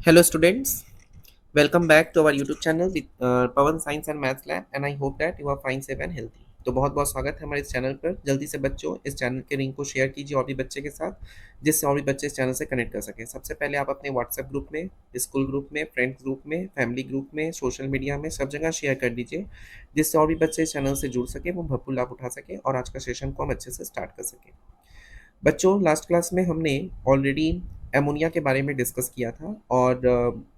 Hello students, welcome back to our YouTube channel with Pawan Science and Maths Lab and I hope that you are fine, safe and healthy। तो बहुत बहुत स्वागत है हमारे इस channel पर। जल्दी से बच्चों इस चैनल के लिंक को शेयर कीजिए और भी बच्चे के साथ, जिससे और भी बच्चे इस चैनल से कनेक्ट कर सकें। सबसे पहले आप अपने व्हाट्सएप ग्रुप में, स्कूल ग्रुप में, फ्रेंड्स ग्रुप में, फैमिली ग्रुप में, सोशल मीडिया में, सब जगह शेयर कर दीजिए, जिससे और भी बच्चे इस चैनल से जुड़ सके, वो भरपूर लाभ उठा सके और आज का सेशन को हम अच्छे से स्टार्ट कर सकें। बच्चों लास्ट क्लास में हमने ऑलरेडी एमोनिया के बारे में डिस्कस किया था और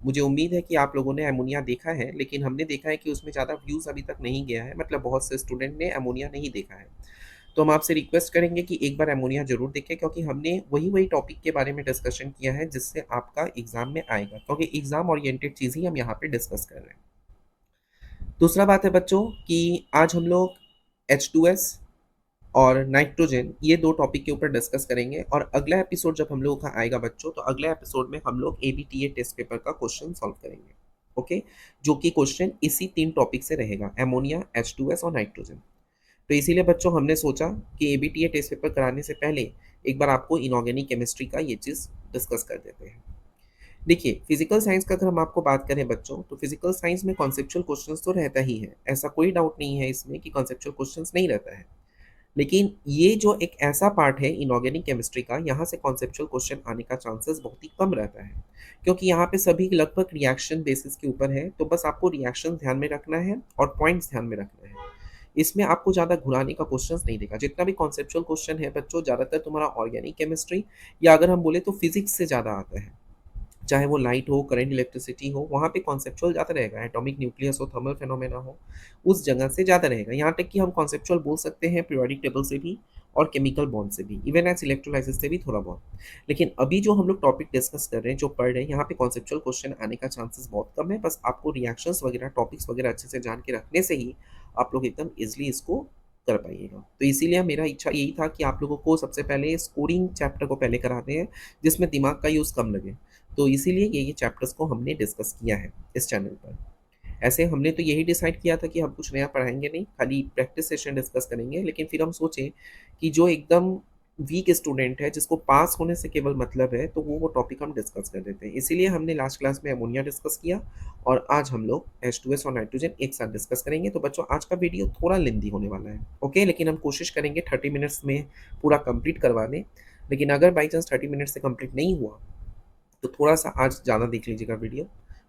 मुझे उम्मीद है कि आप लोगों ने एमोनिया देखा है, लेकिन हमने देखा है कि उसमें ज़्यादा व्यूज़ अभी तक नहीं गया है, मतलब बहुत से स्टूडेंट ने एमोनिया नहीं देखा है। तो हम आपसे रिक्वेस्ट करेंगे कि एक बार एमोनिया ज़रूर देखें, क्योंकि हमने वही वही टॉपिक के बारे में डिस्कशन किया है जिससे आपका एग्ज़ाम में आएगा, क्योंकि एग्ज़ाम ओरिएंटेड चीज़ ही हम यहाँ पे डिस्कस कर रहे हैं। दूसरा बात है बच्चों कि आज हम लोग H2S और नाइट्रोजन ये दो टॉपिक के ऊपर डिस्कस करेंगे और अगला एपिसोड जब हम लोगों का आएगा बच्चों, तो अगले एपिसोड में हम लोग एबीटीए टेस्ट पेपर का क्वेश्चन सॉल्व करेंगे। ओके, जो कि क्वेश्चन इसी तीन टॉपिक से रहेगा, एमोनिया, H2S और नाइट्रोजन। तो इसीलिए बच्चों हमने सोचा कि एबीटीए टेस्ट पेपर कराने से पहले एक बार आपको इनऑर्गेनिक केमिस्ट्री का ये चीज़ डिस्कस कर देते हैं। देखिए, फिजिकल साइंस का अगर हम आपको बात करें बच्चों, तो फिजिकल साइंस में कॉन्सेप्चुअल क्वेश्चंस तो रहता ही है, ऐसा कोई डाउट नहीं है इसमें कि कॉन्सेप्चुअल क्वेश्चंस नहीं रहता है। लेकिन ये जो एक ऐसा पार्ट है इनऑर्गेनिक केमिस्ट्री का, यहाँ से कॉन्सेप्चुअल क्वेश्चन आने का चांसेस बहुत ही कम रहता है, क्योंकि यहाँ पे सभी लगभग रिएक्शन बेसिस के ऊपर है। तो बस आपको रिएक्शन ध्यान में रखना है और पॉइंट्स ध्यान में रखना है। इसमें आपको ज़्यादा घुराने का क्वेश्चंस नहीं देगा। जितना भी कॉन्सेप्चुअल क्वेश्चन है बच्चों, ज़्यादातर तुम्हारा ऑर्गेनिक केमिस्ट्री या अगर हम बोले तो फिजिक्स से ज़्यादा आता है। चाहे वो लाइट हो, करंट, इलेक्ट्रिसिटी हो, वहाँ पे कॉन्सेप्चुअल ज़्यादा रहेगा। एटॉमिक न्यूक्लियस हो, थर्मल फेनोमेना हो, उस जगह से ज़्यादा रहेगा। यहाँ तक कि हम कॉन्सेप्चुअल बोल सकते हैं पीरियोडिक टेबल से भी और केमिकल बॉन्ड से भी, इवन एज इलेक्ट्रोलाइसिस से भी थोड़ा बहुत। लेकिन अभी जो हम लोग टॉपिक डिस्कस कर रहे हैं, जो पढ़ रहे हैं, यहाँ पे कॉन्सेप्चुअल क्वेश्चन आने का चांसेस बहुत कम है। बस आपको रिएक्शंस वगैरह, टॉपिक्स वगैरह अच्छे से जान के रखने से ही आप लोग एकदम ईजिली इसको कर पाइएगा। तो इसीलिए मेरा इच्छा यही था कि आप लोगों को सबसे पहले स्कोरिंग चैप्टर को पहले कराते हैं, जिसमें दिमाग का यूज़ कम लगे। तो इसीलिए ये चैप्टर्स को हमने डिस्कस किया है इस चैनल पर। ऐसे हमने तो यही डिसाइड किया था कि हम कुछ नया पढ़ाएंगे नहीं, खाली प्रैक्टिस सेशन डिस्कस करेंगे। लेकिन फिर हम सोचे कि जो एकदम वीक स्टूडेंट है, जिसको पास होने से केवल मतलब है, तो वो टॉपिक हम डिस्कस कर देते हैं। इसीलिए हमने लास्ट क्लास में अमोनिया डिस्कस किया और आज हम लोग H2S और नाइट्रोजन एक साथ डिस्कस करेंगे। तो बच्चों आज का वीडियो थोड़ा लेंदी होने वाला है, ओके, लेकिन हम कोशिश करेंगे 30 मिनट्स में पूरा कंप्लीट करवा दें। लेकिन अगर बाई चांस 30 मिनट से कंप्लीट नहीं हुआ तो थोड़ा-सा आज ज़्यादा देख लीजिएगा वीडियो,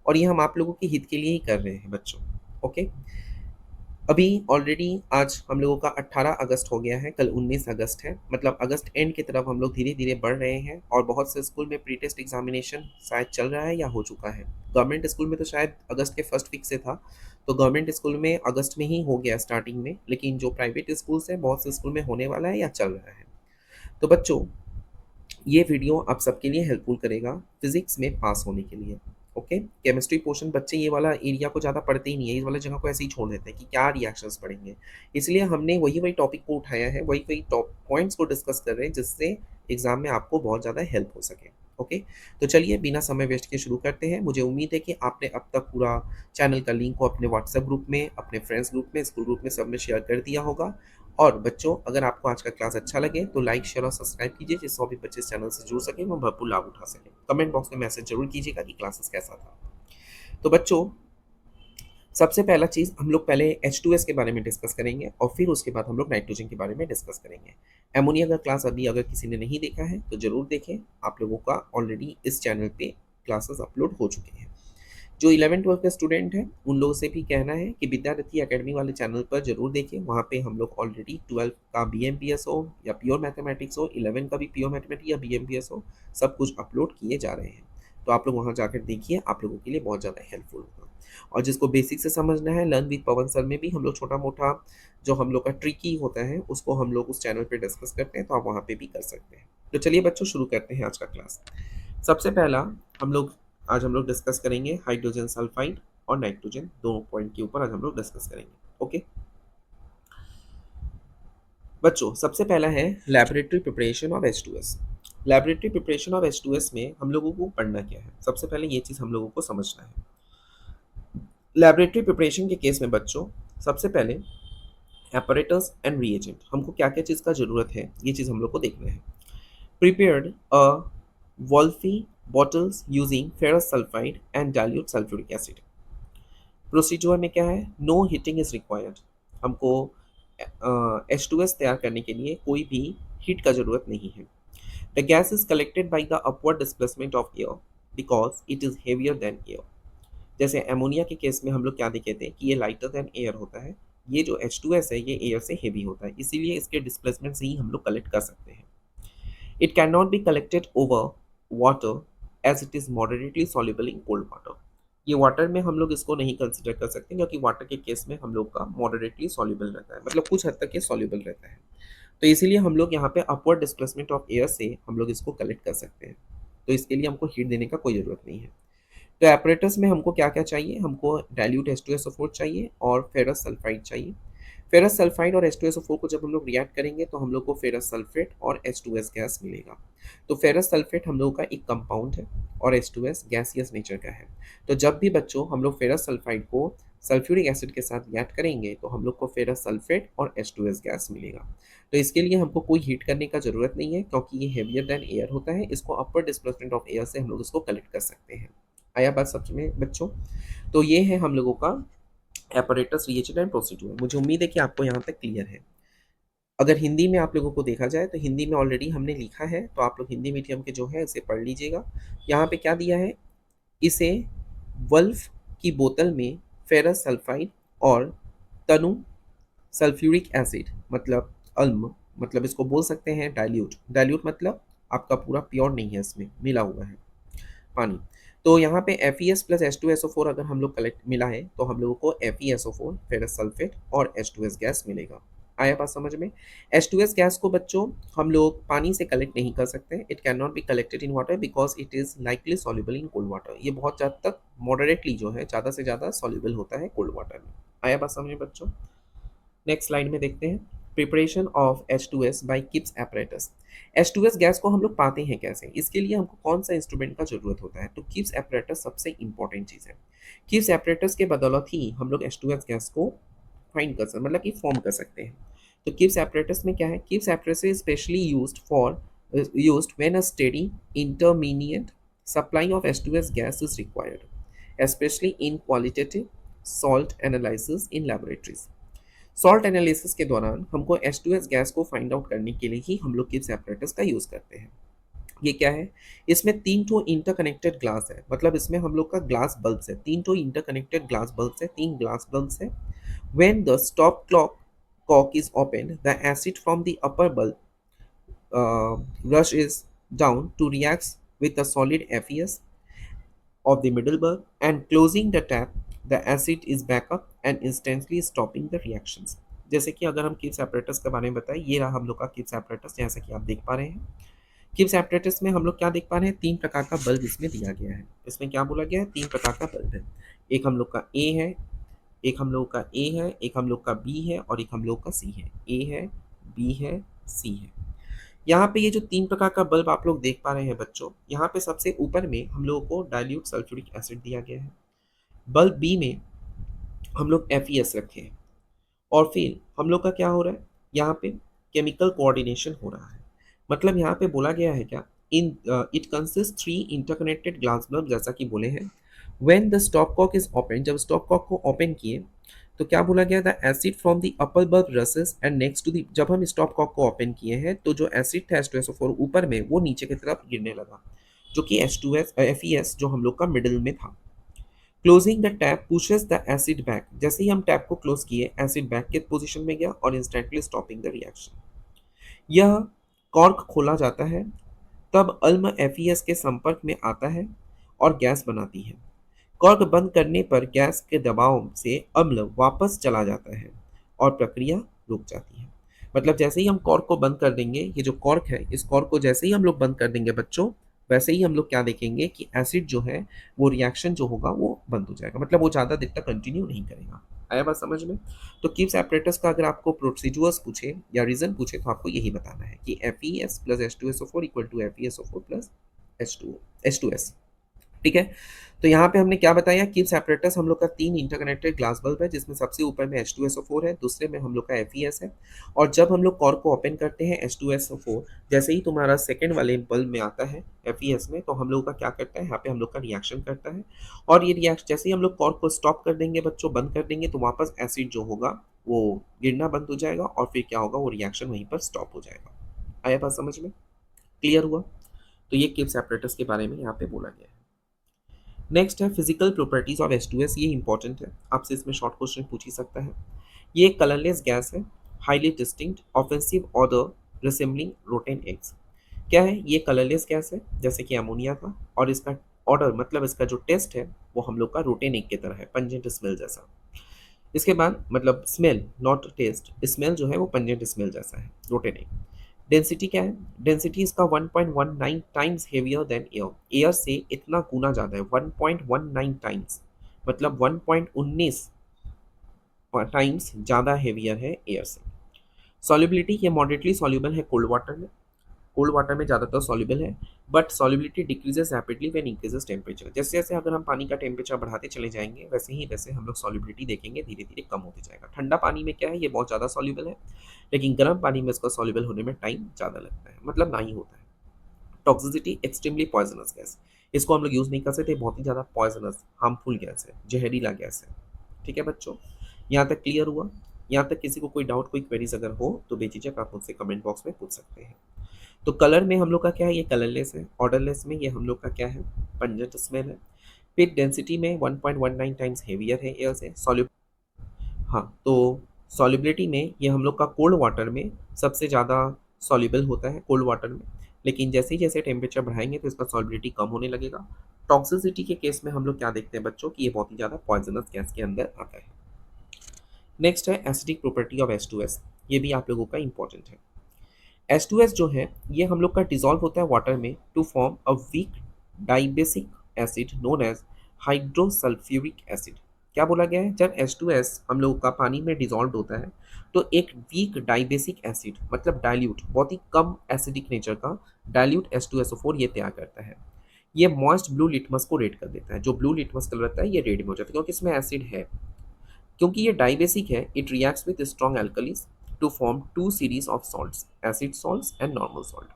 और ये हम आप लोगों के हित के लिए ही कर रहे हैं बच्चों, ओके। अभी ऑलरेडी आज हम लोगों का 18 अगस्त हो गया है, कल 19 अगस्त है, मतलब अगस्त एंड की तरफ हम लोग धीरे-धीरे बढ़ रहे हैं और बहुत से स्कूल में प्री टेस्ट एग्जामिनेशन शायद चल रहा है या हो चुका है। गवर्नमेंट स्कूल में तो शायद अगस्त के फर्स्ट वीक से था, तो गवर्नमेंट स्कूल में अगस्त में ही हो गया स्टार्टिंग में, लेकिन जो प्राइवेट स्कूल्स हैं, बहुत से स्कूल में होने वाला है या चल रहा है। तो बच्चों ये वीडियो आप सबके लिए हेल्पफुल करेगा फिजिक्स में पास होने के लिए, ओके। केमिस्ट्री पोर्शन बच्चे ये वाला एरिया को ज़्यादा पढ़ते ही नहीं है, इस वाले जगह को ऐसे ही छोड़ देते हैं कि क्या रिएक्शंस पढ़ेंगे। इसलिए हमने वही वही टॉपिक को उठाया है, वही वही टॉप पॉइंट्स को डिस्कस कर रहे हैं, जिससे एग्जाम में आपको बहुत ज़्यादा हेल्प हो सके, ओके। तो चलिए बिना समय वेस्ट के शुरू करते हैं। मुझे उम्मीद है कि आपने अब तक पूरा चैनल का लिंक को अपने व्हाट्सएप ग्रुप में, अपने फ्रेंड्स ग्रुप में, स्कूल ग्रुप में सब में शेयर कर दिया होगा। और बच्चों अगर आपको आज का क्लास अच्छा लगे तो लाइक, शेयर और सब्सक्राइब कीजिए, जिससे और भी बच्चे इस चैनल से जुड़ सकें, वो भरपूर लाभ उठा सकें। कमेंट बॉक्स में मैसेज जरूर कीजिएगा कि क्लासेस कैसा था। तो बच्चों सबसे पहला चीज़ हम लोग पहले H2S के बारे में डिस्कस करेंगे और फिर उसके बाद हम लोग नाइट्रोजन के बारे में डिस्कस करेंगे। एमोनिया का क्लास अभी अगर किसी ने नहीं देखा है तो ज़रूर देखें, आप लोगों का ऑलरेडी इस चैनल पे क्लासेस अपलोड हो चुके हैं। जो 11-12 के स्टूडेंट हैं उन लोगों से भी कहना है कि विद्यारथी एकेडमी वाले चैनल पर जरूर देखें। वहाँ पे हम लोग ऑलरेडी 12 का BMPS हो या प्योर मैथमेटिक्स हो, 11 का भी प्योर मैथमेटिक्स या BMPS हो, सब कुछ अपलोड किए जा रहे हैं। तो आप लोग वहाँ जाकर देखिए, आप लोगों के लिए बहुत ज़्यादा हेल्पफुल होगा। और जिसको बेसिक से समझना है, लर्न विद पवन सर में भी हम लोग छोटा मोटा जो हम लोग का ट्रिकी होता है उसको हम लोग उस चैनल पर डिस्कस करते हैं, तो आप वहाँ पर भी कर सकते हैं। तो चलिए बच्चों शुरू करते हैं आज का क्लास। सबसे पहला हम लोग आज हम लोग डिस्कस करेंगे हाइड्रोजन सल्फाइड और नाइट्रोजन, दोनों पॉइंट के ऊपर आज हम लोग डिस्कस करेंगे, ओके। बच्चों सबसे पहला है laboratory preparation of H2S। Laboratory preparation of H2S में हम लोगों को पढ़ना क्या है, सबसे पहले ये चीज़ हम लोगों को समझना है। लैबोरेटरी प्रिपरेशन के केस में बच्चों सबसे पहले एपरेटस एंड रिएजेंट, हमको क्या क्या चीज़ का ज़रूरत है, ये चीज़ हम लोग को देखना है। Prepared a Woulfe bottles using ferrous sulphide and dilute sulphuric acid. Procedure में क्या है, नो हीटिंग इज रिक्वायर्ड। हमको H2S तैयार करने के लिए कोई भी हीट का ज़रूरत नहीं है। The gas is collected by the upward displacement of air because it is heavier than air. जैसे एमोनिया के केस में हम लोग क्या देखे थे कि ये लाइटर देन एयर होता है, ये जो H2S है ये एयर से हेवी होता है, इसीलिए इसके डिस्प्लेसमेंट से ही हम लोग कलेक्ट कर सकते हैं। It can not be collected over water as it is moderately soluble in cold water. ये वाटर में हम लोग इसको नहीं कंसिडर कर सकते क्योंकि वाटर के केस में हम लोग का मॉडरेटली सॉल्युबल रहता है, मतलब कुछ हद तक ये सॉल्युबल रहता है। तो इसीलिए हम लोग यहाँ पे अपवर्ड डिस्प्लेसमेंट ऑफ एयर से हम लोग इसको कलेक्ट कर सकते हैं। तो इसके लिए हमको हीट देने का कोई ज़रूरत नहीं है। तो एपरेटस में हमको क्या क्या चाहिए, हमको डाइल्यूट H2SO4 चाहिए और फेरस सल्फाइड चाहिए। फेरस सल्फाइड और H2SO4 को जब हम लोग रिएक्ट करेंगे तो हम लोग को फेरस सल्फेट और H2S गैस मिलेगा। तो फेरस सल्फेट हम लोग का एक कंपाउंड है और H2S गैसियस नेचर का है। तो जब भी बच्चों हम लोग फेरस सल्फाइड को सल्फ्यूरिक एसिड के साथ रिएक्ट करेंगे तो हम लोग को फेरस सल्फेट और H2S गैस मिलेगा। तो इसके लिए हमको कोई हीट करने का ज़रूरत नहीं है क्योंकि ये हेवियर देन एयर होता है, इसको अपर डिस्प्लेसमेंट ऑफ एयर से हम लोग इसको कलेक्ट कर सकते हैं। आया बात समझ में बच्चों? तो ये है हम लोगों का एपरेटस, रिएजेंट एंड प्रोसीड्यूर। मुझे उम्मीद है कि आपको यहाँ तक क्लियर है। अगर हिंदी में आप लोगों को देखा जाए तो हिंदी में ऑलरेडी हमने लिखा है, तो आप लोग हिंदी मीडियम के जो है इसे पढ़ लीजिएगा। यहाँ पे क्या दिया है, इसे वल्फ की बोतल में फेरस सल्फाइड और तनु सल्फ्यूरिक एसिड मतलब अल्म, मतलब इसको बोल सकते हैं डाइल्यूट। डाइल्यूट मतलब आपका पूरा प्योर नहीं है, इसमें मिला हुआ है पानी। तो यहाँ पे FeS प्लस H2SO4 अगर हम लोग कलेक्ट मिला है तो हम लोगों को FeSO4 फेरस सल्फेट और H2S गैस मिलेगा। आया बात समझ में? H2S गैस को बच्चों हम लोग पानी से कलेक्ट नहीं कर सकते। It can not be collected in water because it is likely soluble in cold water. ये बहुत ज़्यादा तक मॉडरेटली जो है ज़्यादा से ज़्यादा सॉल्युबल होता है कोल्ड वाटर में। आया बात समझ में बच्चों? नेक्स्ट स्लाइड में देखते हैं preparation of H2S by Kipp's apparatus. H2S gas को हम लोग पाते हैं कैसे, इसके लिए हमको कौन सा इंस्ट्रूमेंट का जरूरत होता है, तो किप्स एपरेटस सबसे इंपॉर्टेंट चीज़ है। किप्स एपरेटस के बदौलत ही हम लोग H2S गैस को फाइंड कर सकते, मतलब कि फॉर्म कर सकते हैं। तो किप्स एपरेटस में क्या है, Kipp's apparatus is specially used when a steady intermediate supply of H2S gas is required, specially in qualitative salt analysis in laboratories. Salt analysis के दौरान हमको H2S गैस को फाइंड आउट करने के लिए ही हम लोग किप्स एपरेटस का यूज़ करते हैं। ये क्या है, इसमें 3 ठो इंटरकनेक्टेड ग्लास है, मतलब इसमें हम लोग का ग्लास बल्ब है, 3 ठो इंटरकनेक्टेड ग्लास बल्ब है, 3 ग्लास बल्ब है। When the stop clock cock is open the acid from the upper bulb rush is down to react with the solid FeS of the middle bulb, and closing the tap the acid is back up and instantly stopping the reactions। जैसे कि अगर हम kips apparatus के बारे में बताएं, ये रहा हम लोग का किप्स एपरेटस जैसा कि आप देख पा रहे हैं। किप्स एपरेटस में हम लोग क्या देख पा रहे हैं, 3 प्रकार का बल्ब इसमें दिया गया है। इसमें क्या बोला गया है, 3 प्रकार का बल्ब है। एक हम लोग का ए है, एक हम लोग का ए है, एक हम लोग का बी है और एक हम लोग का सी है। ए है, बी है, सी है। यहाँ पे ये जो 3 प्रकार का बल्ब आप लोग देख पा रहे हैं बच्चों, यहाँ पे सबसे ऊपर में हम लोगों को डाइल्यूट सल्फ्यूरिक एसिड दिया गया है। बल्ब बी में हम लोग FeS रखे हैं और फिर हम लोग का क्या हो रहा है, यहाँ पे केमिकल कोऑर्डिनेशन हो रहा है। मतलब यहाँ पे बोला गया है क्या, in it consist 3 interconnected glass bulb, जैसा कि बोले हैं। When the stop cock is open, जब स्टॉप कॉक को ओपन किए तो क्या बोला गया, the acid from the upper bulb rushes and next to the, जब हम स्टॉप कॉक को ओपन किए हैं तो जो एसिड था H2SO4 ऊपर में वो नीचे की तरफ गिरने लगा, जो कि FeS जो हम लोग का मिडिल में था। Closing the tap pushes the acid back, जैसे ही हम टैप को क्लोज किए एसिड बैक के पोजीशन में गया और इंस्टेंटली स्टॉपिंग द रिएक्शन। यह कॉर्क खोला जाता है, तब अल्म FeS के संपर्क में आता है और गैस बनाती है। कॉर्क बंद करने पर गैस के दबाव से अम्ल वापस चला जाता है और प्रक्रिया रुक जाती है। मतलब जैसे ही हम कॉर्क को बंद कर देंगे, ये जो कॉर्क है इस कॉर्क को जैसे ही हम लोग बंद कर देंगे बच्चों, वैसे ही हम लोग क्या देखेंगे कि एसिड जो है वो रिएक्शन जो होगा वो बंद हो जाएगा, मतलब वो ज़्यादा देर तक कंटिन्यू नहीं करेगा। आया बात समझ में? तो किप्स एपरेटस का अगर आपको प्रोसीजर्स पूछे या रीजन पूछे तो आपको यही बताना है कि FeS plus H2SO4 equal to FeSO4 plus H2S। ठीक है। तो यहाँ पे हमने क्या बताया, किप्स एपरेटस हम लोग का 3 इंटरकनेक्टेड ग्लास बल्ब है, जिसमें सबसे ऊपर में H2SO4 है, दूसरे में हम लोग का FeS है। और जब हम लोग कॉर्क को ओपन करते हैं H2SO4, जैसे ही तुम्हारा सेकंड वाले बल्ब में आता है FeS में, तो हम लोग का क्या करता है, यहाँ पे हम लोग का रिएक्शन करता है। और ये रिएक्शन जैसे ही हम लोग कॉर्क को स्टॉप कर देंगे बच्चों, बंद कर देंगे, तो वापस एसिड जो होगा वो गिरना बंद हो जाएगा और फिर क्या होगा, वो रिएक्शन वहीं पर स्टॉप हो जाएगा। आया बात समझ में? क्लियर हुआ? तो ये किप्स एपरेटस के बारे में यहाँ पे बोला गया है। नेक्स्ट है फिजिकल प्रॉपर्टीज ऑफ H2S। ये इंपॉर्टेंट है, आपसे इसमें शॉर्ट क्वेश्चन पूछ ही सकता है। ये एक कलरलेस गैस है, highly distinct offensive odour resembling rotten eggs. क्या है ये? कलरलेस गैस है जैसे कि अमोनिया का, और इसका ऑर्डर मतलब इसका जो टेस्ट है वो हम लोग का रोटेन एग की तरह है, पंजेंट स्मेल जैसा। इसके बाद मतलब स्मेल नॉट टेस्ट, स्मेल जो है वो पंजेंट स्मेल जैसा है, रोटेन एग। डेंसिटी क्या है? डेंसिटी इसका 1.19 times heavier than air. Air से इतना गुना ज़्यादा है, 1.19 टाइम्स, मतलब 1.19 टाइम्स ज़्यादा हेवियर है एयर से। सॉल्युबिलिटी, ये मॉडरेटली सॉल्युबल है कोल्ड वाटर में, कोल्ड वाटर में ज़्यादातर सॉल्युबल है, but solubility decreases rapidly when increases temperature. जैसे जैसे अगर हम पानी का टेम्परेचर बढ़ाते चले जाएंगे, वैसे हम लोग सॉल्युबिलिटी देखेंगे धीरे धीरे कम होते जाएगा। ठंडा पानी में क्या है, ये बहुत ज़्यादा सॉल्युबल है, लेकिन गर्म पानी में इसका सॉल्युबल होने में टाइम ज़्यादा लगता है, मतलब ना ही होता है। टॉक्सिसिटी, एक्सट्रीमली पॉइजनस गैस, इसको हम लोग यूज़ नहीं कर सकते, बहुत ही ज़्यादा पॉइजनस हार्मफुल गैस है, जहरीला गैस है। ठीक है बच्चों, यहाँ तक क्लियर हुआ? यहाँ तक किसी को कोई डाउट, कोई क्वेरीज अगर हो तो बेझिझक आप मुझसे कमेंट बॉक्स में पूछ सकते हैं। तो कलर में हम लोग का क्या है, ये कलरलेस है। ऑर्डरलेस में ये हम लोग का क्या है, पंजेंट स्मेल है। फिर डेंसिटी में 1.19 टाइम्स हेवियर है एयर से। सॉल्यू हाँ, तो सॉल्युबिलिटी में ये हम लोग का कोल्ड वाटर में सबसे ज़्यादा सॉल्युबल होता है, कोल्ड वाटर में। लेकिन जैसे ही जैसे टेम्परेचर बढ़ाएंगे तो इसका सॉल्युबिलिटी कम होने लगेगा। टॉक्सिसिटी के केस में हम लोग क्या देखते हैं बच्चों, कि ये बहुत ही ज़्यादा पॉइजनस गैस के अंदर आता है। नेक्स्ट है एसिडिक प्रॉपर्टी ऑफ H2S। ये भी आप लोगों का इंपॉर्टेंट है। H2S जो है ये हम लोग का डिसॉल्व होता है वाटर में to form a weak dibasic acid known as hydrosulphuric acid. क्या बोला गया है? जब H2S हम लोग का पानी में डिसॉल्व होता है तो एक वीक डाइबेसिक एसिड, मतलब डाइल्यूट, बहुत ही कम एसिडिक नेचर का डाइल्यूट H2SO4 ये तैयार करता है। ये मॉइस्ट ब्लू लिटमस को रेड कर देता है। जो ब्लू लिटमस कलर रहता है ये रेड में हो जाता है, क्योंकि इसमें एसिड है। क्योंकि ये डाइबेसिक है, it reacts with strong alkalis to form two series of salts, acid salts and normal salt.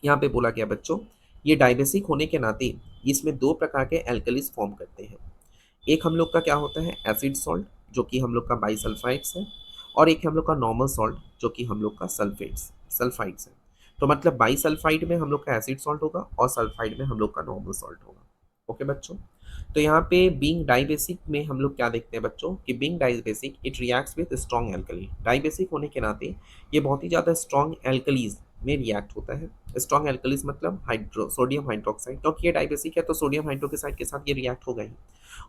यहाँ पे बोला गया बच्चों, ये डाइबेसिक होने के नाते इसमें दो प्रकार के एल्कलीज फॉर्म करते हैं। एक हम लोग का क्या होता है, एसिड सॉल्ट, जो कि हम लोग का बाइसल्फाइड्स है, और एक हम लोग का नॉर्मल सॉल्ट जो कि हम लोग का सल्फाइड्स है। तो मतलब बाइसल्फाइड में हम लोग का एसिड सॉल्ट होगा और सल्फाइड में हम लोग का नॉर्मल सॉल्ट होगा। ओके बच्चों, तो यहाँ पे बीइंग डाइबेसिक में हम लोग क्या देखते हैं बच्चों, कि being dibasic it reacts with strong alkali. Dibasic होने के नाते ये बहुत ही ज़्यादा स्ट्रॉन्ग एल्कलीज में रिएक्ट होता है। स्ट्रॉन्ग एल्कलीज मतलब सोडियम हाइड्रोक्साइड, क्योंकि ये डाइबेसिक है तो सोडियम हाइड्रोक्साइड के साथ ये रिएक्ट होगा ही।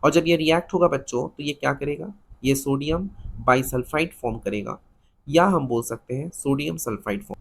और जब ये रिएक्ट होगा बच्चों तो ये क्या करेगा, ये सोडियम बाइसल्फाइड फॉर्म करेगा, या हम बोल सकते हैं सोडियम सल्फाइड फॉर्म।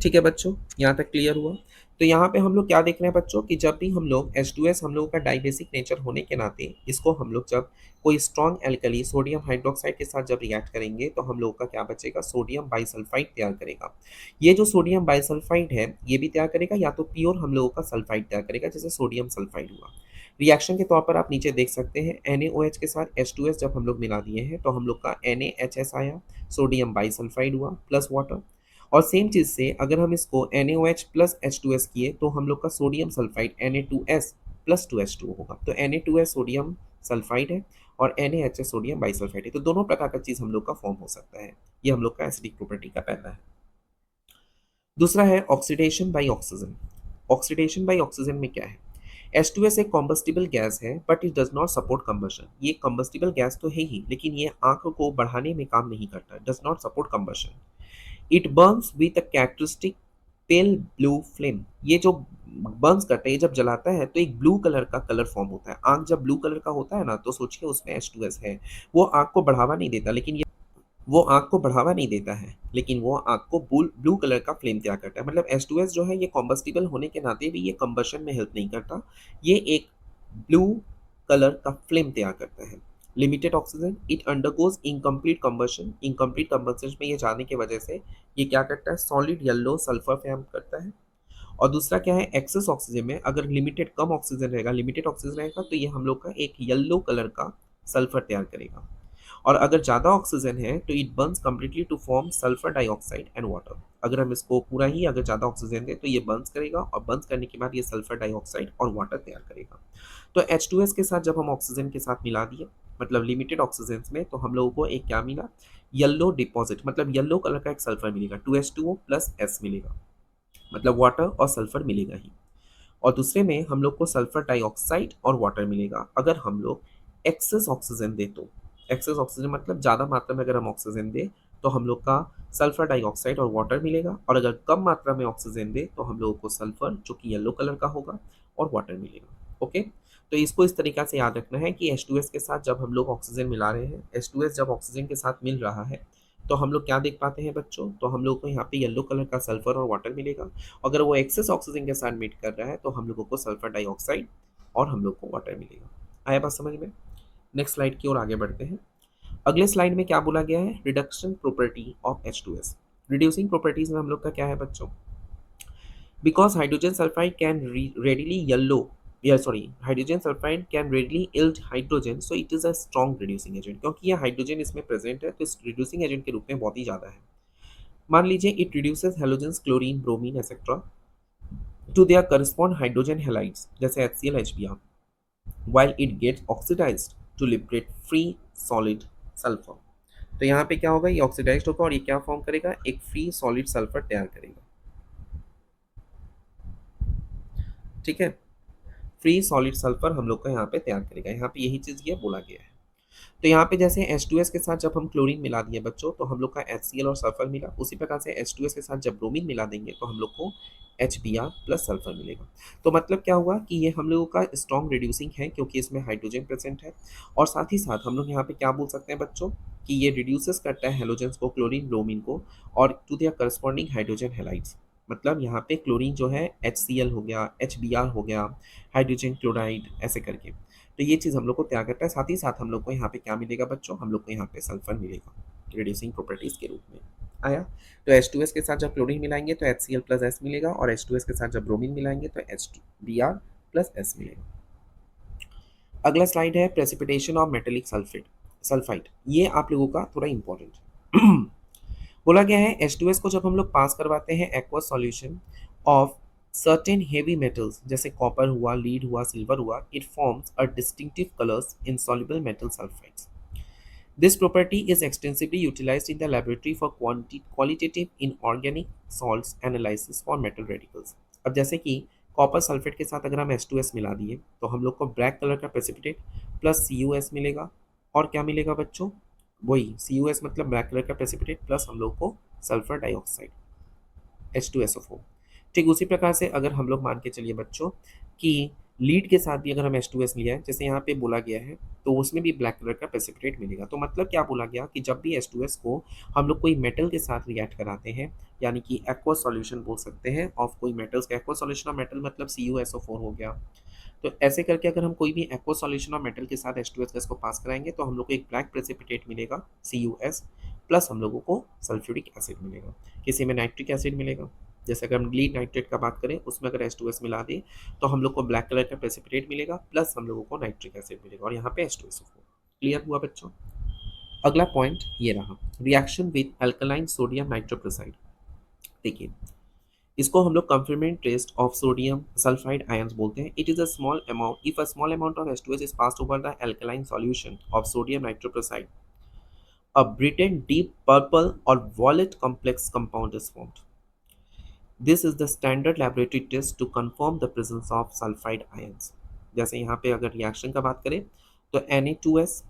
ठीक है बच्चों, यहाँ तक क्लियर हुआ? तो यहाँ पे हम लोग क्या देख रहे हैं बच्चों, कि जब भी हम लोग H2S हम लोगों का डाइबेसिक नेचर होने के नाते इसको हम लोग जब कोई स्ट्रॉन्ग एल्कली सोडियम हाइड्रोक्साइड के साथ जब रिएक्ट करेंगे तो हम लोग का क्या बचेगा, सोडियम बाइसल्फाइड तैयार करेगा। ये जो सोडियम बाइसल्फाइड है ये भी तैयार करेगा, या तो प्योर हम लोगों का सल्फाइड तैयार करेगा, जैसे सोडियम सल्फाइड हुआ। रिएक्शन के तौर पर आप नीचे देख सकते हैं, NaOH के साथ H2S जब हम लोग मिला दिए हैं तो हम लोग का NaHS आया, सोडियम बाइसल्फाइड हुआ प्लस वाटर। और सेम चीज़ से अगर हम इसको NaOH प्लस H2S किए तो हम लोग का sodium sulphide Na2S plus 2H2 होगा। तो Na2S सोडियम सल्फाइड है और NaHS सोडियम बाइसल्फाइड है, तो दोनों प्रकार का चीज़ हम लोग का फॉर्म हो सकता है। ये हम लोग का एसिडिक प्रॉपर्टी का पहला है। दूसरा है oxidation by oxygen. Oxidation by oxygen में क्या है, H2S एक कॉम्बस्टिबल गैस है but it does not support combustion. ये कॉम्बस्टिबल गैस तो है ही, लेकिन ये आंख को बढ़ाने में काम नहीं करता, does not support combustion. It Burns with a characteristic pale blue flame. ये जो बर्न्स करता है, ये जब जलाता है तो एक ब्लू कलर का कलर फॉर्म होता है। आंख जब ब्लू कलर का होता है ना, तो सोचिए उसमें H2S है। वो आंख को बढ़ावा नहीं देता, लेकिन ये वो आंख को बढ़ावा नहीं देता है, लेकिन वो आंख को ब्लू कलर का फ्लेम तैयार करता है। मतलब H2S जो है ये कॉम्बस्टिबल होने के नाते भी ये कंबशन में हेल्प नहीं करता, ये एक ब्लू कलर का फ्लेम तैयार करता है। Limited oxygen, it undergoes incomplete combustion. Incomplete combustion में ये जाने की वजह से ये क्या करता है, सॉलिड येलो सल्फर फॉर्म करता है। और दूसरा क्या है, एक्सेस ऑक्सीजन में अगर लिमिटेड कम ऑक्सीजन रहेगा, लिमिटेड ऑक्सीजन रहेगा तो ये हम लोग का एक येलो कलर का सल्फर तैयार करेगा। और अगर ज़्यादा ऑक्सीजन है तो it burns completely to form sulphur dioxide and water. अगर हम इसको पूरा ही अगर ज़्यादा ऑक्सीजन दें तो ये बर्न्स करेगा और बर्न्स करने के बाद ये सल्फर डाइऑक्साइड और वाटर तैयार करेगा। तो H2S के साथ जब हम ऑक्सीजन के साथ मिला दिए, मतलब लिमिटेड ऑक्सीजन में, तो हम लोगों को एक क्या मिला, येलो डिपॉजिट, मतलब येलो कलर का एक सल्फर मिलेगा, 2H2O प्लस S मिलेगा, मतलब वाटर और सल्फर मिलेगा ही। और दूसरे में हम लोग को सल्फर डाइऑक्साइड और वाटर मिलेगा अगर हम लोग एक्सेस ऑक्सीजन दे तो। एक्सेस ऑक्सीजन मतलब ज़्यादा मात्रा में अगर हम ऑक्सीजन दें तो हम लोग का सल्फर डाइऑक्साइड और वाटर मिलेगा, और अगर कम मात्रा में ऑक्सीजन दे तो हम लोगों को सल्फर जो कि येलो कलर का होगा और वाटर मिलेगा। ओके, तो इसको इस तरीका से याद रखना है कि H2S के साथ जब हम लोग ऑक्सीजन मिला रहे हैं, H2S जब ऑक्सीजन के साथ मिल रहा है तो हम लोग क्या देख पाते हैं बच्चों, तो हम लोग को यहाँ पे येलो कलर का सल्फर और वाटर मिलेगा। अगर वो एक्सेस ऑक्सीजन के साथ मीट कर रहा है तो हम लोगों को सल्फर डाइऑक्साइड और हम लोग को वाटर मिलेगा। आया बात समझ में? नेक्स्ट स्लाइड की ओर आगे बढ़ते हैं। अगले स्लाइड में क्या बोला गया है, reduction property of H2S। Reducing properties में हम लोग का क्या है बच्चों, because hydrogen sulphide can readily yellow, या sorry, hydrogen sulphide can readily yield hydrogen, so it is a strong reducing agent. क्योंकि ये हाइड्रोजन इसमें प्रेजेंट है तो इस रिड्यूसिंग एजेंट के रूप में बहुत ही ज़्यादा है। मान लीजिए it reduces halogens, chlorine, bromine etcetera to their correspond hydrogen halides जैसे HCl, HBr, while it gets oxidized to liberate free solid sulfur। तो यहाँ पे क्या होगा, ये ऑक्सीडाइज्ड होगा और ये क्या फॉर्म करेगा, एक फ्री सॉलिड सल्फर तैयार करेगा। ठीक है, फ्री सॉलिड सल्फर हम लोग का यहाँ पे तैयार करेगा। यहाँ पे यही चीज़ ये बोला गया है। तो यहाँ पे जैसे H2S के साथ जब हम क्लोरीन मिला दिए बच्चों तो हम लोग का HCl और सल्फर मिला, उसी प्रकार से H2S के साथ जब ब्रोमीन मिला देंगे तो हम लोग को HBr प्लस सल्फर मिलेगा। तो मतलब क्या हुआ कि ये हम लोगों का स्ट्रॉन्ग रिड्यूसिंग है क्योंकि इसमें हाइड्रोजन प्रेजेंट है। और साथ ही साथ हम लोग यहाँ पे क्या बोल सकते हैं बच्चों कि ये रिड्यूसेस करता है हेलोजेंस को, क्लोरीन, ब्रोमीन को, और to their corresponding hydrogen halides. मतलब यहाँ पे क्लोरीन जो है HCl हो गया, HBr हो गया, हाइड्रोजन क्लोराइड, ऐसे करके। तो ये चीज़ हम लोग को त्याग करता है। साथ ही साथ हम लोग को यहाँ पे क्या मिलेगा बच्चों, हम लोग को यहाँ पे सल्फर मिलेगा रिड्यूसिंग प्रॉपर्टीज के रूप में। आया? तो H2S के साथ जब क्लोरीन मिलाएंगे तो HCl प्लस S मिलेगा, और H2S के साथ जब ब्रोमीन मिलाएंगे तो HBr प्लस S मिलेगा। अगला स्लाइड है precipitation of metallic sulphate sulphide. ये आप लोगों का थोड़ा इंपॉर्टेंट बोला गया है। H2S को जब हम लोग पास करवाते हैं aqueous solution of certain heavy metals जैसे कॉपर हुआ, लीड हुआ, सिल्वर हुआ, it forms a distinctive colours in soluble metal sulphides. This property is extensively utilized in the laboratory for qualitative inorganic salts analysis for metal radicals। अब जैसे कि copper sulphate के साथ अगर हम H2S मिला दिए तो हम लोग को ब्लैक कलर का प्रेसिपिटेट प्लस CuS मिलेगा, और क्या मिलेगा बच्चों, वही CuS मतलब ब्लैक कलर का प्रेसिपिटेट प्लस हम लोग को सल्फर डाइऑक्साइड H2SO4। ठीक उसी प्रकार से अगर हम लोग मान के चलिए बच्चों कि लीड के साथ भी अगर हम H2S लिया है जैसे यहाँ पे बोला गया है तो उसमें भी ब्लैक कलर का प्रेसिपिटेट मिलेगा। तो मतलब क्या बोला गया कि जब भी H2S को हम लोग कोई मेटल के साथ रिएक्ट कराते हैं, यानी कि एक्वस सॉल्यूशन बोल सकते हैं ऑफ कोई मेटल्स का, एक्वस सॉल्यूशन ऑफ मेटल मतलब CuSO4 हो गया। तो ऐसे करके अगर हम कोई भी एक्वस सॉल्यूशन ऑफ मेटल के साथ H2S गैस को पास कराएंगे तो हम लोग को एक ब्लैक प्रेसिपिटेट मिलेगा CuS, प्लस हम लोगों को सल्फ्यूरिक एसिड मिलेगा, किसी में नाइट्रिक एसिड मिलेगा। जैसे अगर हम लीड नाइट्रेट का बात करें उसमें अगर H2S मिला दें तो हम लोग को ब्लैक कलर का प्रेसिपिटेट मिलेगा प्लस हम लोगों को नाइट्रिक एसिड मिलेगा, और यहाँ पे H2SO4। क्लियर हुआ बच्चों? अगला पॉइंट ये रहा, reaction with alkaline sodium nitrochloride. देखिए इसको हम लोग confirmatory test of sodium sulphide ions बोलते हैं। It is a small amount, if a small amount of H2S is passed over the alkaline solution of sodium nitrochloride, a brilliant deep purple or violet complex compound is formed. This is the standard laboratory test to confirm the presence of sulfide ions। जैसे यहाँ पे अगर reaction का बात करें तो Na2S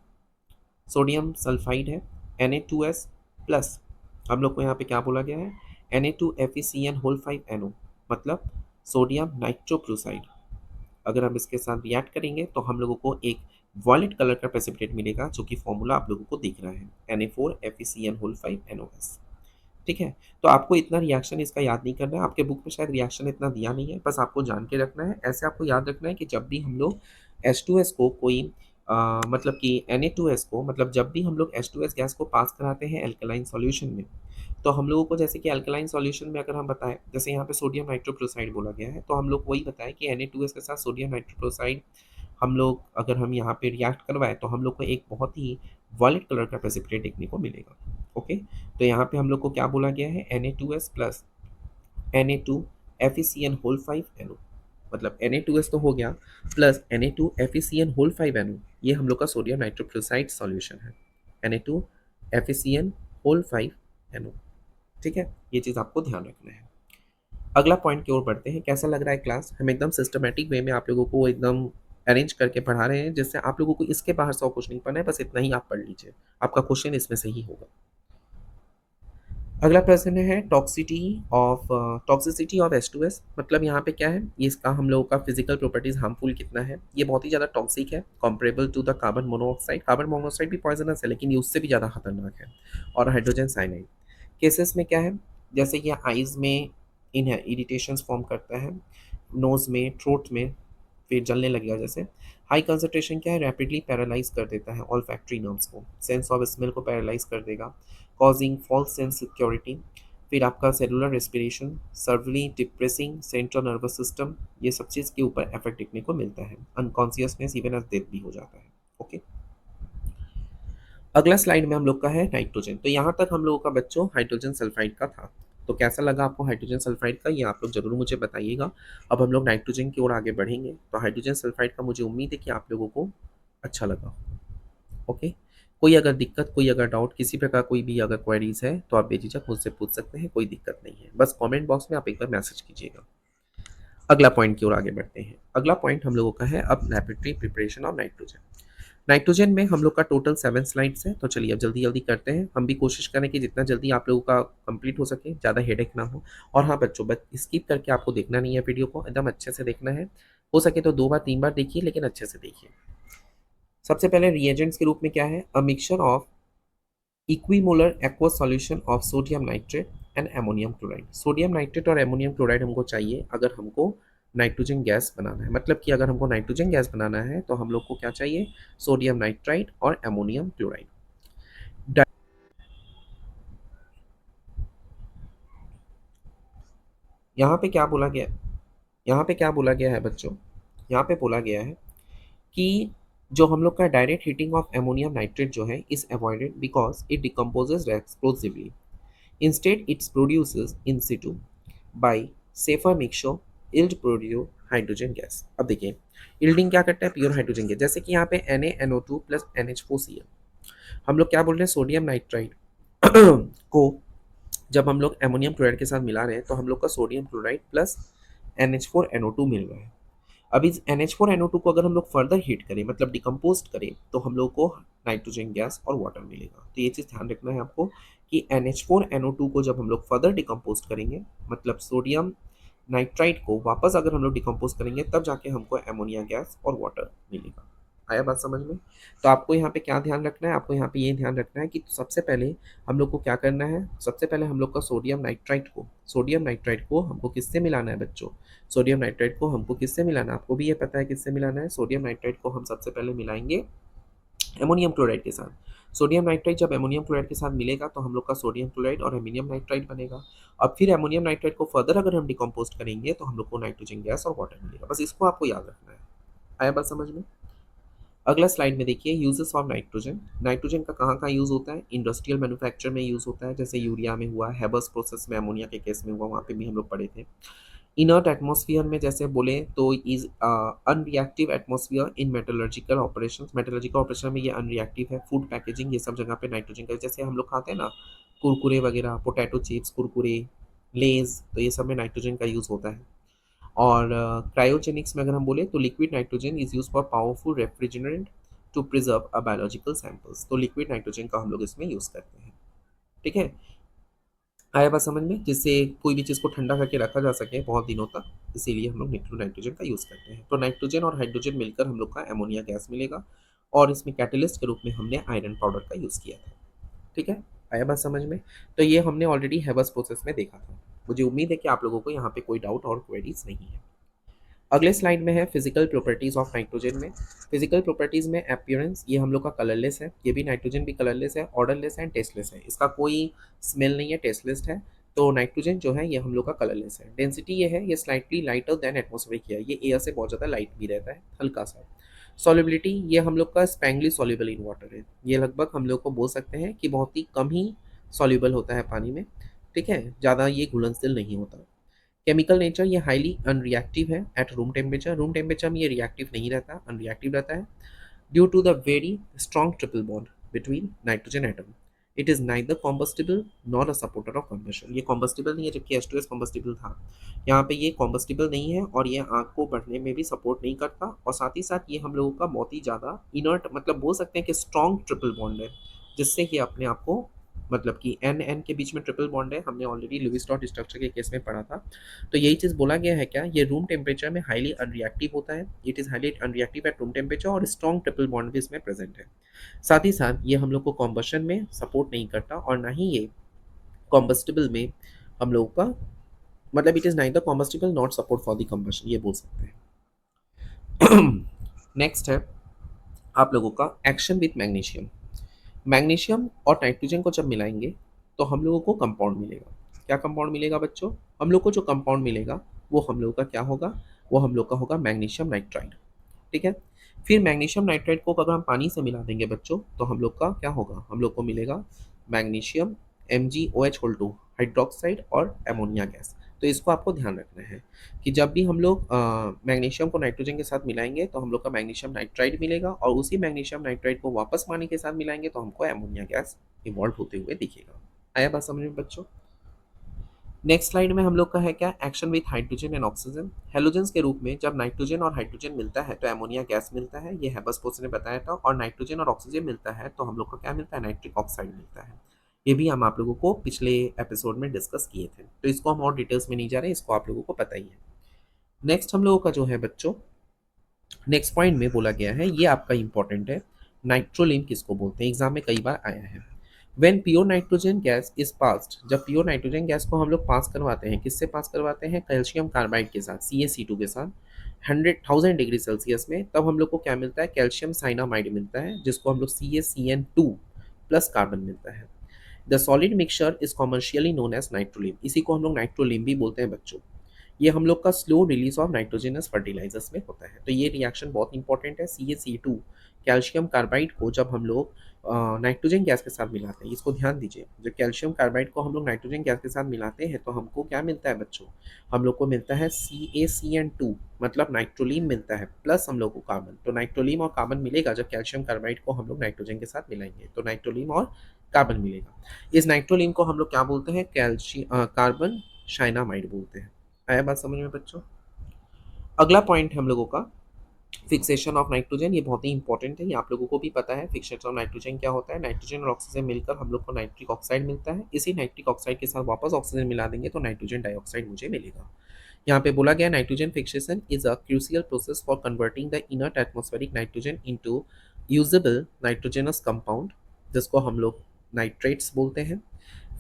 sodium sulphide है, Na2S plus हम लोग को यहाँ पे क्या बोला गया है, Na2FeCN5NO मतलब सोडियम नाइट्रोक्लोराइड। अगर हम इसके साथ रिएक्ट करेंगे तो हम लोगों को एक वॉयलेट कलर का प्रेसिपिटेट मिलेगा जो कि फॉर्मूला आप लोगों को दिख रहा है Na4FeCN5NOS। ठीक है, तो आपको इतना रिएक्शन इसका याद नहीं करना है, आपके बुक में शायद रिएक्शन इतना दिया नहीं है, बस आपको जान के रखना है। ऐसे आपको याद रखना है कि जब भी हम लोग H2S को कोई मतलब कि Na2S को, मतलब जब भी हम लोग H2S गैस को पास कराते हैं एल्कलाइन सॉल्यूशन में तो हम लोगों को जैसे कि अल्कलाइन सॉल्यूशन में अगर हम बताएं, जैसे यहाँ पे सोडियम नाइट्रोक्लोराइड बोला गया है, तो हम लोग वही बताएं कि Na2S के साथ सोडियम नाइट्रोक्लोराइड हम लोग अगर हम यहाँ पे रिएक्ट करवाएं तो हम लोग को एक बहुत ही वॉयलेट कलर का प्रेसिपिटेट देखने को मिलेगा। ओके, तो यहाँ पे हम लोग को क्या बोला गया है, Na2S plus Na2FeCN whole 5NO, मतलब Na2S तो हो गया प्लस Na2FeCN होल 5NO, ये हम लोग का सोडियम नाइट्रोक्लोराइड सॉल्यूशन है, Na2FeCN होल 5NO। ठीक है, ये चीज़ आपको ध्यान रखना है। अगला पॉइंट की ओर बढ़ते हैं। कैसा लग रहा है क्लास? हम एकदम सिस्टमेटिक वे में आप लोगों को एकदम अरेंज करके पढ़ा रहे हैं, जिससे आप लोगों को इसके बाहर 100 कुछ नहीं पढ़ना है, बस इतना ही आप पढ़ लीजिए, आपका क्वेश्चन इसमें से ही होगा। अगला प्रश्न है टॉक्सिसिटी ऑफ H2S, मतलब यहाँ पे क्या है, ये इसका हम लोगों का फिजिकल प्रॉपर्टीज हार्मफुल कितना है, ये बहुत ही ज़्यादा टॉक्सिक है, comparable to the carbon monoxide. Carbon monoxide भी पॉइजनस है, लेकिन ये उससे भी ज़्यादा खतरनाक है। और हाइड्रोजन साइनाइड केसेस में क्या है, जैसे कि आइज में इन इरिटेशंस फॉर्म करता है, नोज में, थ्रोट में, फिर जलने लगेगा। जैसे हाई कंसंट्रेशन क्या है, रैपिडली पैरालाइज कर देता है ऑल फैक्ट्री नर्व्स को, सेंस ऑफ स्मेल को पैरालाइज कर देगा, कॉजिंग फॉल्स सेंस सिक्योरिटी। फिर आपका cellular respiration, severely depressing central nervous system, ये सब चीज़ के ऊपर इफेक्ट देखने को मिलता है। अनकॉन्सियसनेस इवन एज डेथ भी हो जाता है। ओके, अगला स्लाइड में हम लोग का है नाइट्रोजन। तो यहाँ तक हम लोगों का बच्चों हाइड्रोजन सल्फाइड का था। तो कैसा लगा आपको हाइड्रोजन सल्फाइड का, ये आप लोग जरूर मुझे बताइएगा। अब हम लोग नाइट्रोजन की ओर आगे बढ़ेंगे। तो हाइड्रोजन सल्फाइड का मुझे उम्मीद है कि आप लोगों को अच्छा लगा। ओके, कोई अगर दिक्कत, कोई अगर डाउट, किसी प्रकार कोई भी अगर क्वेरीज है तो आप बेझिझक मुझसे पूछ सकते हैं, कोई दिक्कत नहीं है। बस कमेंट बॉक्स में आप एक बार मैसेज कीजिएगा। अगला पॉइंट की ओर आगे बढ़ते हैं। अगला पॉइंट हम लोगों का है अब laboratory preparation of nitrogen. Nitrogen में हम लोग का टोटल 7 स्लाइड्स है, तो चलिए अब जल्दी जल्दी करते हैं। हम भी कोशिश करें कि जितना जल्दी आप लोगों का कंप्लीट हो सके, ज़्यादा हेडेक ना हो। और हाँ बच्चों, स्किप करके आपको देखना नहीं है, वीडियो को एकदम अच्छे से देखना है। हो सके तो 2 बार 3 बार देखिए, लेकिन अच्छे से देखिए। सबसे पहले रिएजेंट्स के रूप में क्या है, a mixture of equimolar aqueous solution of sodium nitrate and ammonium chloride. Sodium nitrate और एमोनियम क्लोराइड हमको चाहिए अगर हमको नाइट्रोजन गैस बनाना है। मतलब कि अगर हमको नाइट्रोजन गैस बनाना है तो हम लोग को क्या चाहिए, सोडियम नाइट्राइड और एमोनियम क्लोराइड। यहाँ पे क्या बोला गया, यहाँ पे क्या बोला गया है बच्चों, यहाँ पे बोला गया है कि जो हम लोग का direct heating of ammonium nitrate जो है is avoided because it decomposes explosively. Instead, it produces in situ by safer mixture yield produce hydrogen gas. अब देखिए यील्डिंग क्या करता है, प्योर हाइड्रोजन गैस। जैसे कि यहाँ पे NaNO2 प्लस NH4Cl, हम लोग क्या बोल रहे हैं, सोडियम नाइट्राइड को जब हम लोग एमोनियम क्लोराइड के साथ मिला रहे हैं तो हम लोग का सोडियम क्लोराइड प्लस NH4NO2 मिल रहा है। अब इस NH4NO2 को अगर हम लोग फर्दर हीट करें, मतलब डिकम्पोज करें, तो हम लोग को नाइट्रोजन गैस और वाटर मिलेगा। तो ये चीज़ ध्यान रखना है आपको कि NH4NO2 को जब हम लोग फर्दर डिकम्पोज करेंगे, मतलब सोडियम नाइट्राइड को वापस अगर हम लोग डिकम्पोज करेंगे, तब जाके हमको एमोनिया गैस और वाटर मिलेगा। आया बात समझ में? तो आपको यहाँ पे क्या ध्यान रखना है, आपको यहाँ पे ये ध्यान रखना है कि सबसे पहले हम लोग को क्या करना है, सबसे पहले हम लोग का सोडियम नाइट्राइड को हमको किससे मिलाना है बच्चों, सोडियम नाइट्राइड को हमको किससे मिलाना है, आपको भी ये पता है किससे मिलाना है। सोडियम नाइट्राइड को हम सबसे पहले मिलाएंगे एमोनियम क्लोराइड के साथ। सोडियम नाइट्राइड जब एमोनियम क्लोराइड के साथ मिलेगा तो हम लोग का सोडियम क्लोराइड और एमोनियम नाइट्राइड बनेगा। अब फिर एमोनियम नाइट्राइड को फर्दर अगर हम डिकम्पोज करेंगे तो हम लोग को नाइट्रोजन गैस और वाटर मिलेगा। बस इसको आपको याद रखना है। आया बात समझ में? अगला स्लाइड में देखिए यूजेस ऑफ नाइट्रोजन। नाइट्रोजन का कहाँ कहाँ यूज़ होता है, इंडस्ट्रियल मैन्युफैक्चर में यूज़ होता है, जैसे यूरिया में हुआ, हेबर्स प्रोसेस में अमोनिया के केस में हुआ, वहाँ पे भी हम लोग पढ़े थे। इनर्ट एटमॉस्फेयर में जैसे बोले तो is unreactive atmosphere in metallurgical operation, metallurgical operation में ये अनरिएक्टिव है। फूड पैकेजिंग, ये सब जगह पे नाइट्रोजन का, जैसे हम लोग खाते हैं ना कुरकुरे वगैरह, पोटैटो चिप्स, कुरकुरे, लेज, तो ये सब में नाइट्रोजन का यूज़ होता है। और क्रायोजेनिक्स में अगर हम बोले तो liquid nitrogen is use for powerful refrigerant to preserve a biological samples. तो लिक्विड नाइट्रोजन का हम लोग इसमें यूज़ करते हैं। ठीक है, आया बात समझ में, जिससे कोई भी चीज़ को ठंडा करके रखा जा सके बहुत दिनों तक, इसीलिए हम लोग लिक्विड नाइट्रोजन का यूज़ करते हैं। तो नाइट्रोजन और हाइड्रोजन मिलकर हम लोग का एमोनिया गैस मिलेगा, और इसमें कैटलिस्ट के रूप में हमने आयरन पाउडर का यूज़ किया था। ठीक है, आया बात समझ में? तो ये हमने ऑलरेडी हैबर्स प्रोसेस में देखा था। मुझे उम्मीद है कि आप लोगों को यहाँ पे कोई डाउट और क्वेरीज नहीं है। अगले स्लाइड में है फिजिकल प्रॉपर्टीज ऑफ नाइट्रोजन में। फिजिकल प्रॉपर्टीज में अपीयरेंस, ये हम लोग का कलरलेस है, ये भी नाइट्रोजन भी कलरलेस है, ऑर्डरलेस है एंड टेस्टलेस है, इसका कोई स्मेल नहीं है, टेस्टलेस है। तो नाइट्रोजन जो है ये हम लोग का कलरलेस है। डेंसिटी ये है, ये स्लाइटली लाइटर देन एटमॉस्फेरिक है, ये एयर से बहुत ज़्यादा लाइट भी रहता है, हल्का सा। सॉल्युबिलिटी, ये हम लोग का स्पैंगली सॉल्युबल इन वाटर है, ये लगभग हम लोग को बोल सकते हैं कि बहुत ही कम ही सॉल्युबल होता है पानी में, ठीक है, ज़्यादा ये घुलनशील नहीं होता। केमिकल नेचर, ये हाईली अनरिएक्टिव है एट रूम टेम्परेचर में ये रिएक्टिव नहीं रहता, अनरिएक्टिव रहता है। Due to the very strong triple bond between nitrogen atom, it is neither combustible not a supporter of combustion, ये कॉम्बस्टिबल नहीं है जबकि H2S कॉम्बस्टिबल था, यहाँ पे ये कॉम्बस्टिबल नहीं है और ये आग को बढ़ने में भी सपोर्ट नहीं करता, और साथ ही साथ ये हम लोगों का बहुत ही ज़्यादा इनर्ट, मतलब बोल सकते हैं कि स्ट्रॉन्ग ट्रिपल बॉन्ड है, जिससे ये अपने आप को, मतलब कि एन एन के बीच में ट्रिपल बॉन्ड है, हमने ऑलरेडी लुईस डॉट स्ट्रक्चर के केस में पढ़ा था। तो यही चीज़ बोला गया है क्या, ये रूम टेम्परेचर में हाईली अनरिएक्टिव होता है, it is highly unreactive eight room temperature, और स्ट्रॉन्ग ट्रिपल बॉन्ड भी इसमें प्रेजेंट है। साथ ही साथ ये हम लोग को कॉम्बशन में सपोर्ट नहीं करता, और ना ही ये कॉम्बस्टिबल में हम लोगों का, मतलब it is neither combustible not support for the combustion, ये बोल सकते हैं। नेक्स्ट है आप लोगों का एक्शन विथ मैग्नीशियम। मैग्नीशियम और नाइट्रोजन को जब मिलाएंगे तो हम लोगों को कंपाउंड मिलेगा। क्या कंपाउंड मिलेगा बच्चों? हम लोग को जो कंपाउंड मिलेगा वो हम लोग का क्या होगा, वो हम लोग का होगा मैग्नीशियम नाइट्राइड, ठीक है। फिर मैग्नीशियम नाइट्राइड को अगर हम पानी से मिला देंगे बच्चों तो हम लोग का क्या होगा, हम लोग को मिलेगा मैग्नीशियम MgOH2 हाइड्रोक्साइड और एमोनिया गैस। तो इसको आपको ध्यान रखना है कि जब भी हम लोग मैग्नीशियम को नाइट्रोजन के साथ मिलाएंगे तो हम लोग का मैग्नीशियम नाइट्राइड मिलेगा, और उसी मैग्नीशियम नाइट्राइड को वापस पानी के साथ मिलाएंगे तो हमको एमोनिया गैस इवॉल्व होते हुए दिखेगा। आया बात समझ में बच्चों? नेक्स्ट स्लाइड में हम लोग का है क्या, action with hydrogen and oxygen. Halogens के रूप में जब नाइट्रोजन और हाइड्रोजन मिलता है तो एमोनिया गैस मिलता है, ये हेबसपोस ने बताया था, और नाइट्रोजन और ऑक्सीजन मिलता है तो हम लोग को क्या मिलता है, नाइट्रिक ऑक्साइड मिलता है। ये भी हम आप लोगों को पिछले एपिसोड में डिस्कस किए थे, तो इसको हम और डिटेल्स में नहीं जा रहे, इसको आप लोगों को पता ही है। नेक्स्ट हम लोगों का जो है बच्चों, नेक्स्ट पॉइंट में बोला गया है, ये आपका इंपॉर्टेंट है, नाइट्रोलिन किसको बोलते हैं, एग्जाम में कई बार आया है। When pure nitrogen gas is passed, जब प्योर नाइट्रोजन गैस को हम लोग पास करवाते हैं, किससे पास करवाते हैं, कैल्शियम कार्बाइड के साथ, CaC2 के साथ 100,000 डिग्री सेल्सियस में, तब हम लोग को क्या मिलता है, कैल्शियम साइनामाइड मिलता है, जिसको हम लोग CaCN2 प्लस कार्बन मिलता है। The solid mixture is commercially known as nitrolim, इसी को हम लोग नाइट्रोलिन भी बोलते हैं बच्चों। ये हम लोग का slow release of nitrogenous fertilizers में होता है। तो ये रिएक्शन बहुत इंपॉर्टेंट है। CaC2 कैल्शियम कार्बाइड को जब हम लोग नाइट्रोजन गैस के साथ मिलाते हैं, इसको ध्यान दीजिए, जब कैल्शियम कार्बाइड को हम लोग नाइट्रोजन गैस के साथ मिलाते हैं तो हमको क्या मिलता है बच्चों, हम लोग को मिलता है CaCN2, मतलब नाइट्रोलीन मिलता है, प्लस हम लोग को कार्बन। तो नाइट्रोलीन और कार्बन मिलेगा जब कैल्शियम कार्बाइड को हम लोग नाइट्रोजन के साथ मिलाएंगे, तो नाइट्रोलीन और कार्बन मिलेगा। इस नाइट्रोलीन को हम लोग क्या बोलते हैं, कैल्शियम कार्बन साइनामाइड बोलते हैं। आया बात समझ में बच्चों? अगला पॉइंट है हम लोगों का फिक्सेशन ऑफ नाइट्रोजन, ये बहुत ही इंपॉर्टेंट है, ये आप लोगों को भी पता है। फिक्सेशन ऑफ नाइट्रोजन क्या होता है, नाइट्रोजन और ऑक्सीजन मिलकर हम लोग को नाइट्रिक ऑक्साइड मिलता है, इसी नाइट्रिक ऑक्साइड के साथ वापस ऑक्सीजन मिला देंगे तो नाइट्रोजन डाइऑक्साइड मुझे मिलेगा। यहाँ पे बोला गया nitrogen fixation is a crucial process for converting the inert atmospheric nitrogen into usable nitrogenous compound, जिसको हम लोग नाइट्रेट्स बोलते हैं,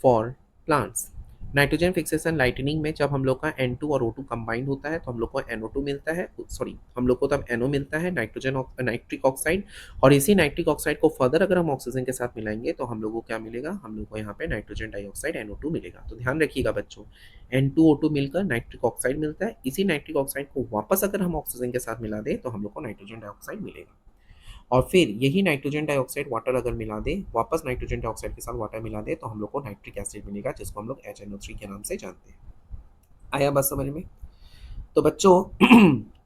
for plants. Nitrogen fixation lightning में जब हम लोग का N2 और O2 कंबाइंड होता है तो हम लोग को NO2 मिलता है, सॉरी हम लोग को तब NO मिलता है, नाइट्रोजन नाइट्रिक ऑक्साइड, और इसी नाइट्रिक ऑक्साइड को फर्दर अगर हम ऑक्सीजन के साथ मिलाएंगे तो हम लोग को क्या मिलेगा, हम लोग को यहाँ पे नाइट्रोजन डाइऑक्साइड NO2 मिलेगा। तो ध्यान रखिएगा बच्चों, N2O2 मिलकर नाइट्रिक ऑक्साइड मिलता है, इसी नाइट्रिक ऑक्साइड को वापस अगर हम ऑक्सीजन के साथ मिला दें तो हम लोग को नाइट्रोजन डाइऑक्साइड मिलेगा। और फिर यही नाइट्रोजन डाइऑक्साइड वाटर अगर मिला दे, वापस नाइट्रोजन डाइऑक्साइड के साथ वाटर मिला दे तो हम लोग को नाइट्रिक एसिड मिलेगा, जिसको हम लोग HNO3 के नाम से जानते हैं। आया बात समझ में? तो बच्चों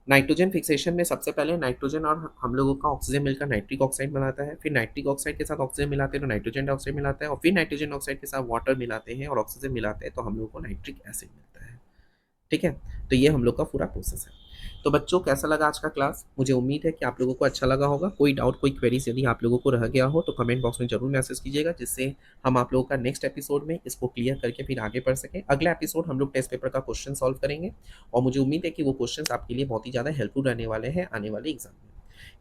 नाइट्रोजन फिक्सेशन में सबसे पहले नाइट्रोजन और हम लोगों का ऑक्सीजन मिलकर नाइट्रिक ऑक्साइड बनाता है, फिर नाइट्रिक ऑक्साइड के साथ ऑक्सीजन मिलाते हैं तो नाइट्रोजन डाइऑक्साइड मिलाता है, और फिर नाइट्रोजन ऑक्साइड के साथ वाटर मिलाते हैं और ऑक्सीजन मिलाते हैं तो हम लोग को नाइट्रिक एसिड मिलता है, ठीक है। तो ये हम लोग का पूरा प्रोसेस है। तो बच्चों कैसा लगा आज का क्लास? मुझे उम्मीद है कि आप लोगों को अच्छा लगा होगा। कोई डाउट, कोई क्वेरीज यदि आप लोगों को रह गया हो तो कमेंट बॉक्स में जरूर मैसेज कीजिएगा, जिससे हम आप लोगों का नेक्स्ट एपिसोड में इसको क्लियर करके फिर आगे बढ़ सकें। अगला एपिसोड हम लोग टेस्ट पेपर का क्वेश्चन सॉल्व करेंगे, और मुझे उम्मीद है कि वो क्वेश्चन आपके लिए बहुत ही ज़्यादा हेल्पफुल रहने वाले हैं आने वाले एग्जाम में।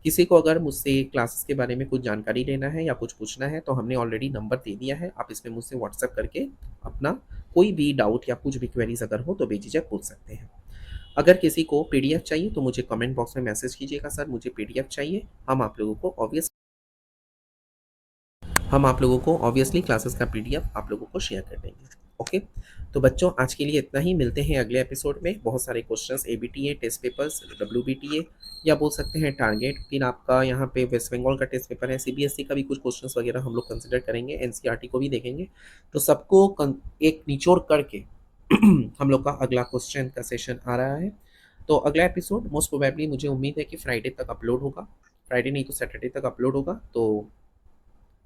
किसी को अगर मुझसे क्लासेस के बारे में कुछ जानकारी लेना है या कुछ पूछना है तो हमने ऑलरेडी नंबर दे दिया है, आप इसमें मुझसे व्हाट्सएप करके अपना कोई भी डाउट या कुछ भी क्वेरीज अगर हो तो बेझिझक पूछ सकते हैं। अगर किसी को पीडीएफ चाहिए तो मुझे कमेंट बॉक्स में मैसेज कीजिएगा, सर मुझे पीडीएफ चाहिए। हम आप लोगों को ऑब्वियसली क्लासेस का पीडीएफ आप लोगों को शेयर कर देंगे। ओके, तो बच्चों आज के लिए इतना ही। मिलते हैं अगले एपिसोड में। बहुत सारे क्वेश्चंस एबीटीए टेस्ट पेपर्स, डब्ल्यूबीटीए या बोल सकते हैं टारगेट, फिर आपका यहाँ पे वेस्ट बंगाल का टेस्ट पेपर है, सीबीएसई का भी कुछ क्वेश्चंस वगैरह हम लोग कंसिडर करेंगे, एनसीईआरटी को भी देखेंगे। तो सबको एक निचोड़ करके हम लोग का अगला क्वेश्चन का सेशन आ रहा है। तो अगला एपिसोड मोस्ट प्रोबेबली मुझे उम्मीद है कि फ्राइडे तक अपलोड होगा, फ्राइडे नहीं तो सैटरडे तक अपलोड होगा। तो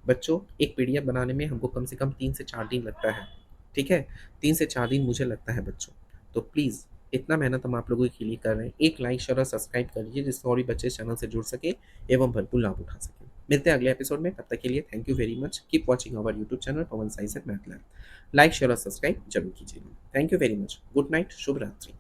बच्चों एक पीडीएफ बनाने में हमको कम से कम 3 से 4 दिन लगता है, ठीक है? 3 से 4 दिन मुझे लगता है बच्चों। तो प्लीज़ इतना मेहनत हम आप लोगों के लिए कर रहे हैं, एक लाइक शेयर और सब्सक्राइब कर लीजिए जिससे और भी बच्चे चैनल से जुड़ सके एवं भरपूर लाभ उठा सकें। मिलते हैं अगले एपिसोड में, तब तक के लिए thank you very much. Keep watching our YouTube channel Pavan science and math lab. Like share और सब्सक्राइब जरूर कीजिएगा। Thank you very much. Good night, शुभ रात्रि।